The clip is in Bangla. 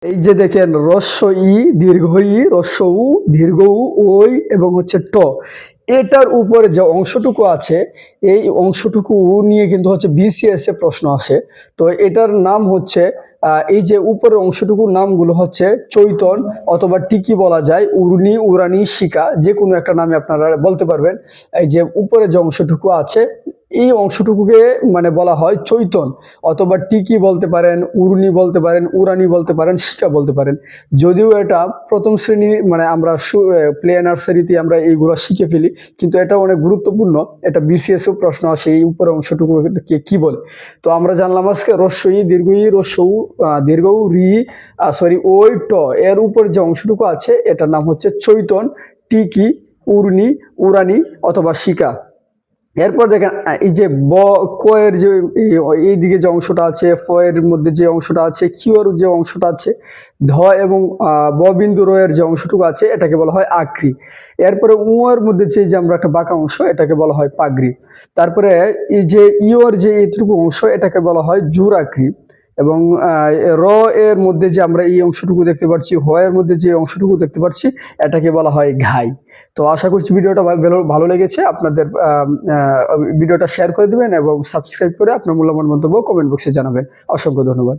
এই যে দেখেন হ্রস্ব ই, দীর্ঘ ই, হ্রস্ব উ, দীর্ঘ উ, ওই এবং হচ্ছে ট, এটার উপরে যে অংশটুকু আছে এই অংশটুকু নিয়ে কিন্তু হচ্ছে বিসিএস এ প্রশ্ন আসে। তো এটার নাম হচ্ছে এই যে উপরের অংশটুকুর নামগুলো হচ্ছে চৈতন অথবা টিকি বলা যায়, উর্নি, উরানি, শিকা, যে কোনো একটা নামে আপনারা বলতে পারবেন। এই যে উপরে যে অংশটুকু আছে এই অংশটুকুকে মানে বলা হয় চৈতন অথবা টিকি বলতে পারেন, উর্নি বলতে পারেন, উরানি বলতে পারেন, শিকা বলতে পারেন। যদিও এটা প্রথম শ্রেণী মানে আমরা প্লে নার্সারিতে আমরা এইগুলো শিখে ফেলি, কিন্তু এটা অনেক গুরুত্বপূর্ণ। এটা বিসিএস ও প্রশ্ন আসে এই উপরে অংশটুকু কি বলে। তো আমরা জানলাম আজকে হ্রস্ব ই, দীর্ঘ ই, হ্রস্ব উ, দীর্ঘ উ, রি, সরি ওই ট, এর উপর যে অংশটুকু আছে এটার নাম হচ্ছে চৈতন, টিকি, উর্নি, উরানি অথবা শিকা। এরপর দেখেন এই যে ক এর যে এই দিকে যে অংশটা আছে, ফ এর মধ্যে যে অংশটা আছে, কিউ এর যে অংশটা আছে, ধ এবং ব বিন্দু র এর যে অংশটুকু আছে এটাকে বলা হয় আকৃ। এরপরে উ এর মধ্যে যে আমরা একটা বাঁকা অংশ এটাকে বলা হয় পাগড়ি। তারপরে এই যে ইউ এর যে এইটুকু অংশ এটাকে বলা হয় জুরাকৃ। এবং র এর মধ্যে যে আমরা এই অংশটুকু দেখতে পাচ্ছি, হ এর মধ্যে যে অংশটুকু দেখতে পাচ্ছি এটাকে বলা হয় ঘাই। তো আশা করছি ভিডিওটা ভালো লেগেছে আপনাদের। ভিডিওটা শেয়ার করে দিবেন এবং সাবস্ক্রাইব করে আপনার মূল্যবান মন্তব্য কমেন্ট বক্সে জানাবেন। অসংখ্য ধন্যবাদ।